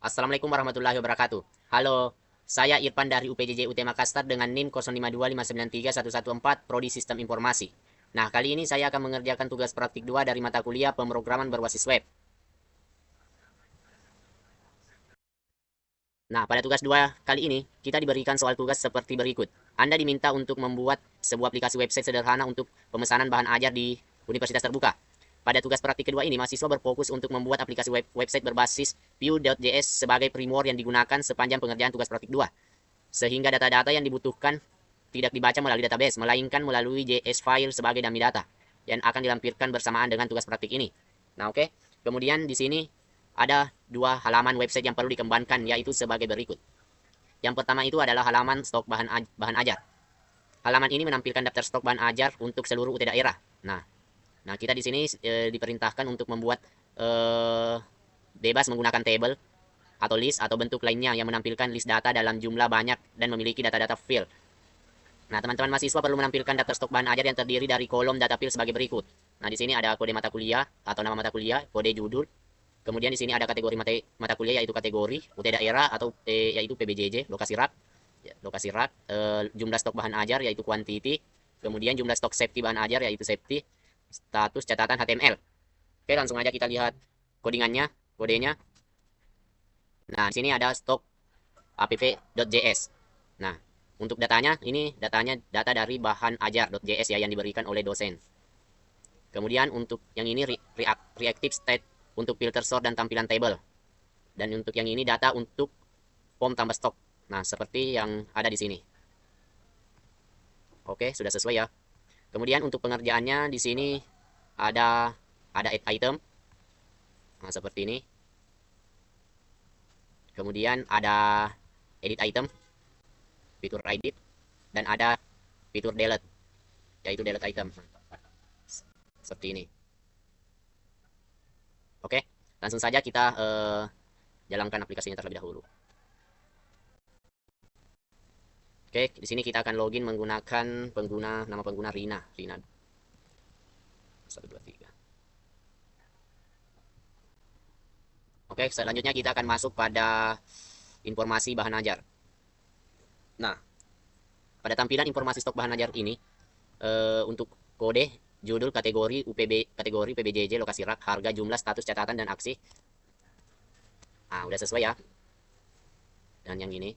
Assalamualaikum warahmatullahi wabarakatuh. Halo, saya Irfan dari UPJJ UT Makassar dengan NIM 0525931114 Prodi Sistem Informasi. Nah, kali ini saya akan mengerjakan tugas praktik 2 dari mata kuliah pemrograman berbasis web. Nah, pada tugas 2 kali ini, kita diberikan soal tugas seperti berikut. Anda diminta untuk membuat sebuah aplikasi website sederhana untuk pemesanan bahan ajar di Universitas Terbuka. Pada tugas praktik kedua ini, mahasiswa berfokus untuk membuat aplikasi website berbasis Vue.js sebagai framework yang digunakan sepanjang pengerjaan tugas praktik 2. Sehingga data-data yang dibutuhkan tidak dibaca melalui database, melainkan melalui JS file sebagai dummy data yang akan dilampirkan bersamaan dengan tugas praktik ini. Nah, oke. Kemudian di sini ada dua halaman website yang perlu dikembangkan, yaitu sebagai berikut. Yang pertama itu adalah halaman stok bahan ajar. Halaman ini menampilkan daftar stok bahan ajar untuk seluruh UT daerah. Nah, kita di sini diperintahkan untuk membuat bebas menggunakan table atau list atau bentuk lainnya yang menampilkan list data dalam jumlah banyak dan memiliki data-data field. Nah, teman-teman mahasiswa perlu menampilkan daftar stok bahan ajar yang terdiri dari kolom data field sebagai berikut. Nah, di sini ada kode mata kuliah atau nama mata kuliah, kode judul. Kemudian di sini ada kategori mata kuliah yaitu kategori UT daerah atau yaitu PBJJ, lokasi rak, jumlah stok bahan ajar yaitu quantity, kemudian jumlah stok safety bahan ajar yaitu safety, status catatan HTML. Oke, langsung aja kita lihat codingannya, kodenya. Nah, di sini ada stok app.js. Nah, untuk datanya, ini data dari bahan ajar.js ya yang diberikan oleh dosen. Kemudian untuk yang ini reactive state untuk filter sort dan tampilan table. Dan untuk yang ini data untuk form tambah stok. Nah, seperti yang ada di sini. Oke, sudah sesuai ya. Kemudian untuk pengerjaannya di sini ada add item. Nah, seperti ini. Kemudian ada edit item, fitur edit, dan ada fitur delete, yaitu delete item. Seperti ini. Oke, langsung saja kita jalankan aplikasinya terlebih dahulu. Oke, di sini kita akan login menggunakan nama pengguna Rina 123. Oke, selanjutnya kita akan masuk pada informasi bahan ajar. Nah, pada tampilan informasi stok bahan ajar ini untuk kode, judul, kategori, kategori PBJJ, lokasi rak, harga, jumlah, status, catatan, dan aksi. Nah, udah sesuai ya. Dan yang ini.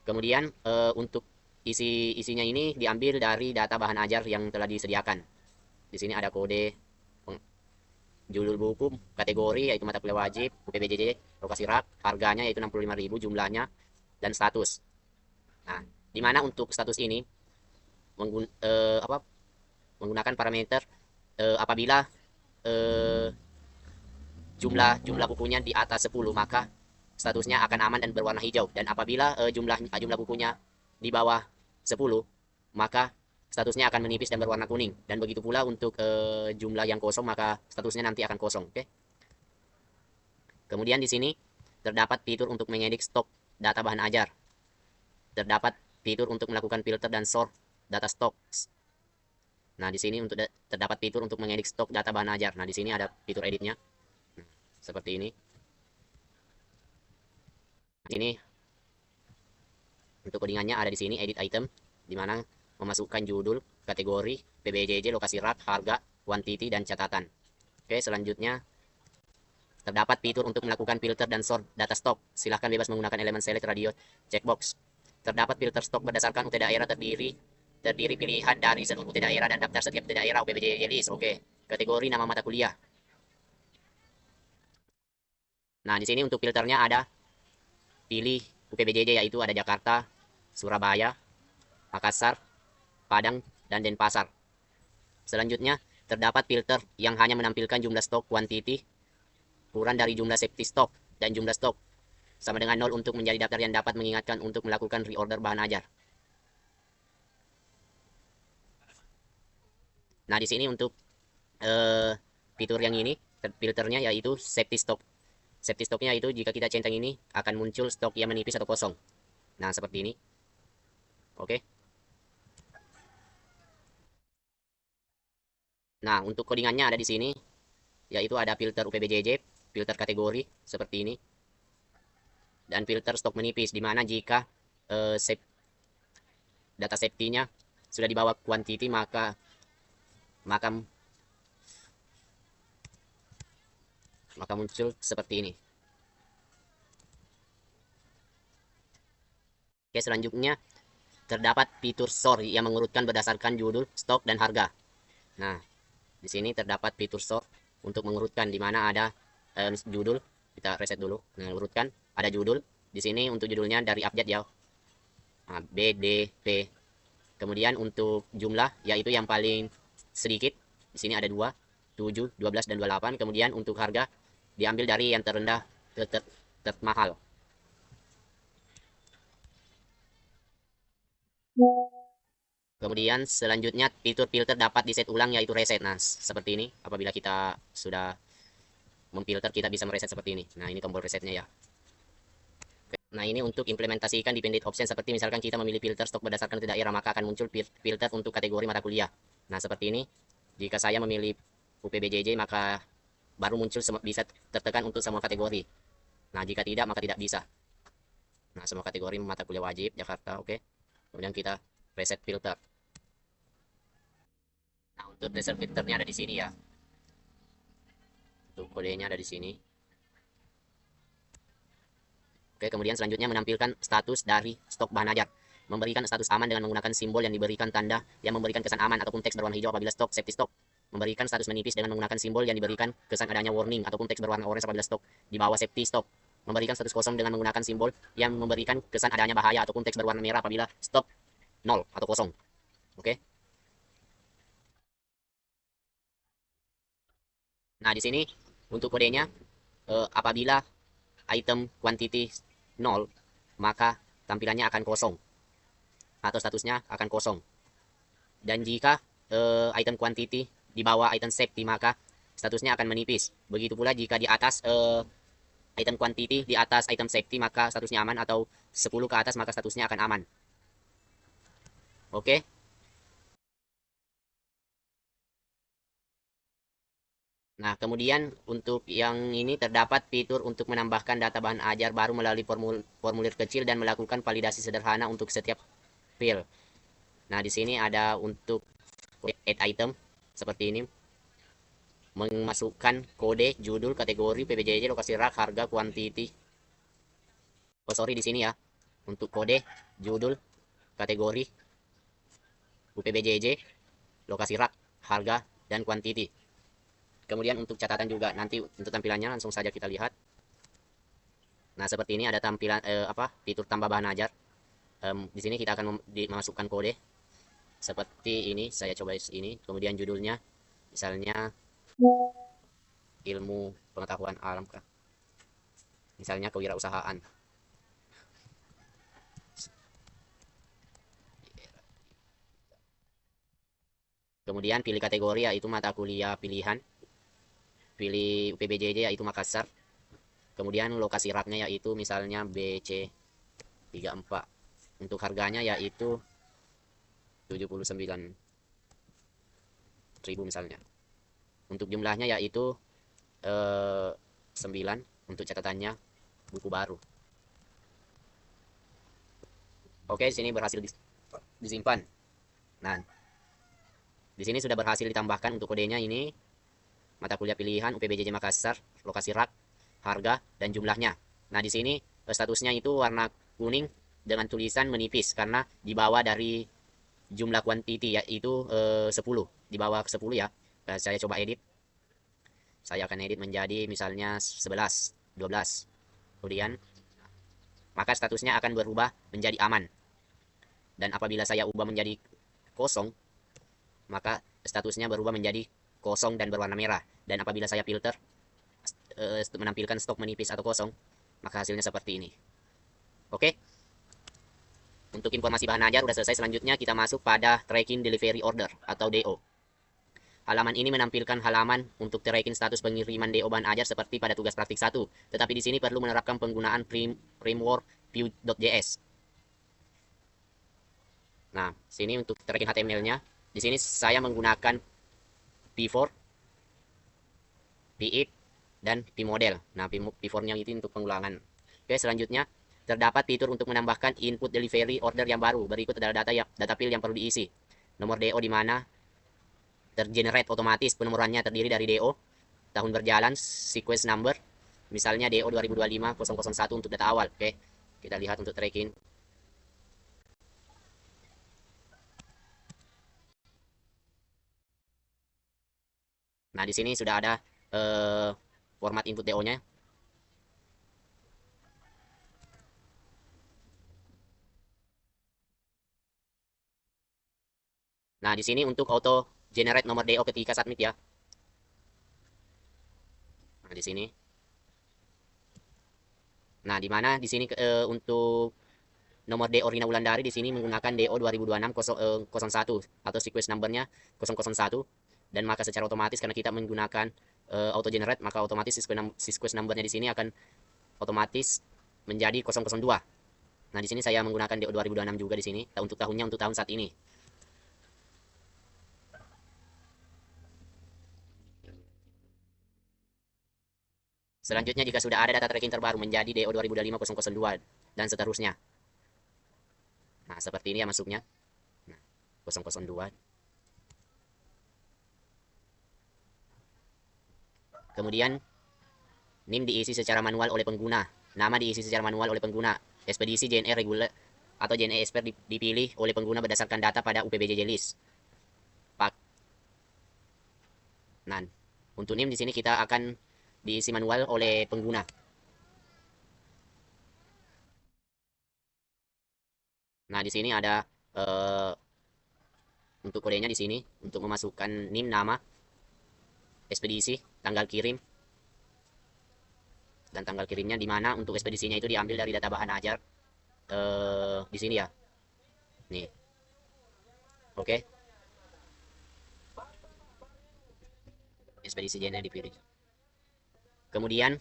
Kemudian untuk isinya ini diambil dari data bahan ajar yang telah disediakan. Di sini ada kode, judul buku, kategori yaitu mata kuliah wajib, PBJJ, lokasi rak, harganya yaitu 65.000 jumlahnya, dan status. Nah, di mana untuk status ini menggunakan parameter apabila jumlah bukunya di atas 10 maka statusnya akan aman dan berwarna hijau, dan apabila jumlah bukunya di bawah 10 maka statusnya akan menipis dan berwarna kuning, dan begitu pula untuk jumlah yang kosong maka statusnya nanti akan kosong. Oke. Kemudian di sini terdapat fitur untuk mengedit stok data bahan ajar, terdapat fitur untuk melakukan filter dan sort data stok. Nah, di sini terdapat fitur untuk mengedit stok data bahan ajar. Nah, di sini ada fitur editnya. Nah, seperti ini. Ini untuk codingannya ada di sini edit item, di mana memasukkan judul, kategori, PBJJ, lokasi rak, harga, quantity, dan catatan. Oke, selanjutnya terdapat fitur untuk melakukan filter dan sort data stok. Silahkan bebas menggunakan elemen select radio checkbox. Terdapat filter stok berdasarkan UT daerah terdiri pilihan dari seluruh UT daerah dan daftar setiap UT daerah UPBJJ list. Oke, kategori nama mata kuliah. Nah, di sini untuk filternya ada pilih UPBJJ, yaitu ada Jakarta, Surabaya, Makassar, Padang, dan Denpasar. Selanjutnya, terdapat filter yang hanya menampilkan jumlah stok quantity kurang dari jumlah safety stok, dan jumlah stok sama dengan 0 untuk menjadi daftar yang dapat mengingatkan untuk melakukan reorder bahan ajar. Nah, di sini untuk fitur yang ini, filternya yaitu safety stock. Safety stocknya itu jika kita centang ini akan muncul stok yang menipis atau kosong. Nah, seperti ini. Oke. Nah, untuk codingannya ada di sini, yaitu ada filter UPBJJ, filter kategori seperti ini. dan filter stok menipis, dimana jika data safety-nya sudah di bawah quantity maka muncul seperti ini. Oke, selanjutnya terdapat fitur sort yang mengurutkan berdasarkan judul, stok, dan harga. Nah, di sini terdapat fitur sort untuk mengurutkan, di mana ada judul. Kita reset dulu. Nah, urutkan, ada judul. Di sini untuk judulnya dari abjad ya. Nah, B, D, P. Kemudian untuk jumlah, yaitu yang paling sedikit. Di sini ada 2, 7, 12, dan 28. Kemudian untuk harga, diambil dari yang terendah ke termahal. Kemudian selanjutnya fitur filter dapat diset ulang, yaitu reset. Nah, seperti ini. Apabila kita sudah memfilter, kita bisa mereset seperti ini. Nah, ini tombol resetnya ya. Nah, ini untuk implementasikan dependent option, seperti misalkan kita memilih filter stok berdasarkan daerah, maka akan muncul filter untuk kategori mata kuliah. Nah, seperti ini. Jika saya memilih UPBJJ, maka baru muncul bisa tertekan untuk semua kategori. Nah, jika tidak, maka tidak bisa. Nah, semua kategori mata kuliah wajib Jakarta, oke. Kemudian kita reset filter. Nah, untuk reset filternya ada di sini ya. Untuk kodenya ada di sini. Oke, kemudian selanjutnya menampilkan status dari stok bahan ajar. Memberikan status aman dengan menggunakan simbol yang diberikan tanda yang memberikan kesan aman ataupun teks berwarna hijau apabila stok safety stok. Memberikan status menipis dengan menggunakan simbol yang diberikan kesan adanya warning ataupun teks berwarna orange apabila stok di bawah safety stok. Memberikan status kosong dengan menggunakan simbol yang memberikan kesan adanya bahaya ataupun teks berwarna merah apabila stok 0 atau kosong. Oke. Nah, di sini untuk kodenya apabila item quantity 0, maka tampilannya akan kosong atau statusnya akan kosong. Dan jika item quantity di bawah item safety, maka statusnya akan menipis. Begitu pula jika di atas item quantity di atas item safety, maka statusnya aman, atau 10 ke atas maka statusnya akan aman. Oke. Nah, kemudian untuk yang ini terdapat fitur untuk menambahkan data bahan ajar baru melalui formulir kecil dan melakukan validasi sederhana untuk setiap field. Nah, di sini ada untuk add item seperti ini. Memasukkan kode, judul, kategori, PBJJ, lokasi rak, harga, kuantiti. Oh, sorry, di sini ya. Untuk kode, judul, kategori, UPBJJ, lokasi rak, harga, dan kuantiti. Kemudian untuk catatan juga, nanti untuk tampilannya langsung saja kita lihat. Nah, seperti ini ada tampilan fitur tambah bahan ajar. Di sini kita akan memasukkan kode seperti ini. Saya coba ini. Kemudian judulnya misalnya ilmu pengetahuan alam kah? Misalnya kewirausahaan. Kemudian pilih kategori, yaitu mata kuliah pilihan. Pilih PBJJ, yaitu Makassar. Kemudian lokasi raknya yaitu misalnya BC34. Untuk harganya yaitu 79.000 misalnya. Untuk jumlahnya yaitu 9. Untuk catatannya buku baru. Oke, sini berhasil disimpan. Nah, di sini sudah berhasil ditambahkan untuk kodenya ini. Mata kuliah pilihan UPBJJ Makassar, lokasi rak, harga, dan jumlahnya. Nah, di sini statusnya itu warna kuning dengan tulisan menipis karena di bawah dari jumlah quantity, yaitu 10. Di bawah 10 ya. Nah, saya coba edit. Saya akan edit menjadi misalnya 11, 12. Kemudian maka statusnya akan berubah menjadi aman. Dan apabila saya ubah menjadi kosong, maka statusnya berubah menjadi kosong dan berwarna merah. Dan apabila saya filter menampilkan stok menipis atau kosong, maka hasilnya seperti ini. Oke. Untuk informasi bahan ajar udah selesai. Selanjutnya kita masuk pada tracking delivery order atau DO. Halaman ini menampilkan halaman untuk tracking status pengiriman DO bahan ajar seperti pada tugas praktik 1. Tetapi di sini perlu menerapkan penggunaan framework Vue.js. Nah, sini untuk tracking HTML-nya, di sini saya menggunakan P4, P8, dan P-model. Nah, P4-nya itu untuk pengulangan. Oke, selanjutnya Terdapat fitur untuk menambahkan input delivery order yang baru. Berikut adalah data field yang perlu diisi. Nomor DO di mana tergenerate otomatis, penomorannya terdiri dari DO, tahun berjalan, sequence number, misalnya DO 2025-001 untuk data awal. Oke, kita lihat untuk tracking. Nah, di sini sudah ada format input DO-nya. Nah, di sini untuk auto generate nomor DO ketika submit ya. Nah, di sini. Nah, di mana di sini untuk nomor DO Rina Wulandari di sini menggunakan DO 2026-01 atau sequence numbernya 001, dan maka secara otomatis karena kita menggunakan auto generate, maka otomatis sequence numbernya di sini akan otomatis menjadi 002. Nah, di sini saya menggunakan DO 2026 juga di sini untuk tahunnya, untuk tahun saat ini. Selanjutnya, jika sudah ada data tracking terbaru, menjadi DO 2025-002 dan seterusnya. Nah, seperti ini ya masuknya. Nah, 002. Kemudian NIM diisi secara manual oleh pengguna. Nama diisi secara manual oleh pengguna. Ekspedisi JNE reguler atau JNE expert dipilih oleh pengguna berdasarkan data pada UPBJJ list. Nah, untuk NIM di sini kita akan diisi manual oleh pengguna. Nah, di sini ada untuk kodenya di sini untuk memasukkan NIM, nama, ekspedisi, tanggal kirim, dan tanggal kirimnya di mana untuk ekspedisinya itu diambil dari data bahan ajar di sini ya. Nih. Oke. Ekspedisi JNE dipilih. Kemudian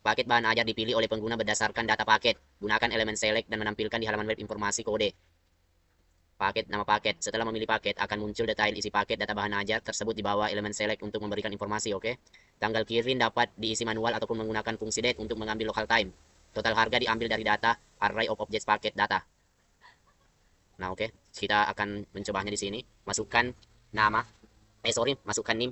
paket bahan ajar dipilih oleh pengguna berdasarkan data paket. Gunakan elemen select dan menampilkan di halaman web informasi kode. Paket, nama paket. Setelah memilih paket, akan muncul detail isi paket data bahan ajar tersebut di bawah elemen select untuk memberikan informasi, oke? Tanggal kirim dapat diisi manual ataupun menggunakan fungsi date untuk mengambil local time. Total harga diambil dari data array of objects paket data. Nah, oke. Kita akan mencobanya di sini. Masukkan nama, masukkan NIM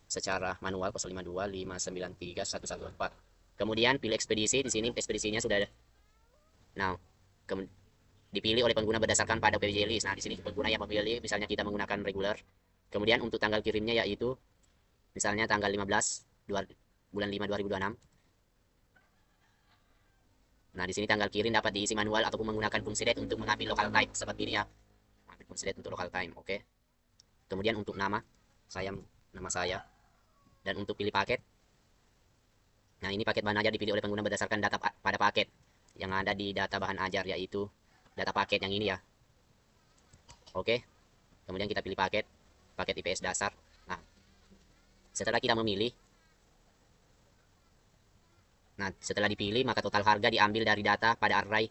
secara manual 052593114. Kemudian pilih ekspedisi. Di sini ekspedisinya sudah ada. Nah, dipilih oleh pengguna berdasarkan pada UPBJJ list. Nah, di sini pengguna yang memilih, misalnya kita menggunakan regular. Kemudian untuk tanggal kirimnya yaitu misalnya tanggal 15 bulan 5 2026. Nah, di sini tanggal kirim dapat diisi manual ataupun menggunakan fungsi date untuk mengambil local time seperti ini ya. Ambil fungsi date untuk local time, oke. Kemudian untuk nama saya, dan untuk pilih paket. Nah, ini paket bahan ajar dipilih oleh pengguna berdasarkan data pada paket yang ada di data bahan ajar, yaitu data paket yang ini ya. Oke. Kemudian kita pilih paket IPS dasar. Nah, setelah kita memilih, nah setelah dipilih, maka total harga diambil dari data pada array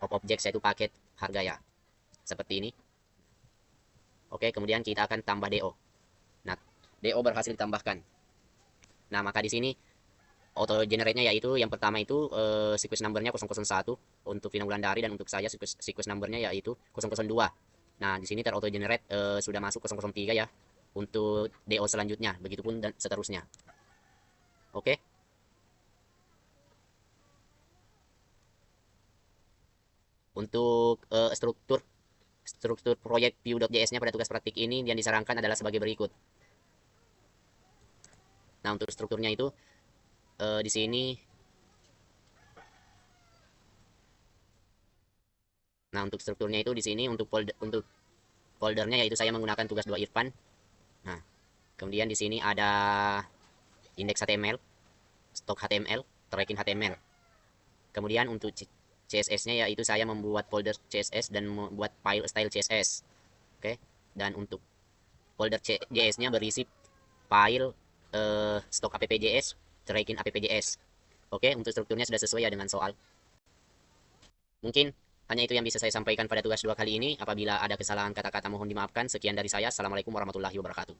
of objects, yaitu paket harga ya. Seperti ini. Oke, kemudian kita akan tambah DO. Nah, DO berhasil ditambahkan. Nah, maka di sini auto generate-nya yaitu yang pertama itu sequence number-nya 001 untuk Vina Wulandari, dan untuk saya sequence number-nya yaitu 002. Nah, di sini terauto generate sudah masuk 003 ya untuk DO selanjutnya, begitupun dan seterusnya. Oke. Untuk struktur proyek Vue.js-nya pada tugas praktik ini yang disarankan adalah sebagai berikut. Nah, untuk strukturnya itu di sini. Nah, untuk strukturnya itu di sini untuk foldernya yaitu saya menggunakan tugas 2 Irfan. Nah, kemudian di sini ada indeks HTML, stok HTML, tracking HTML. Kemudian untuk CSS-nya yaitu saya membuat folder CSS dan membuat file style CSS. Oke. Dan untuk folder JS-nya berisi file stok app.js, tracking app.js. Oke, untuk strukturnya sudah sesuai ya dengan soal. Mungkin hanya itu yang bisa saya sampaikan pada tugas 2 kali ini. Apabila ada kesalahan kata-kata mohon dimaafkan. Sekian dari saya. Assalamualaikum warahmatullahi wabarakatuh.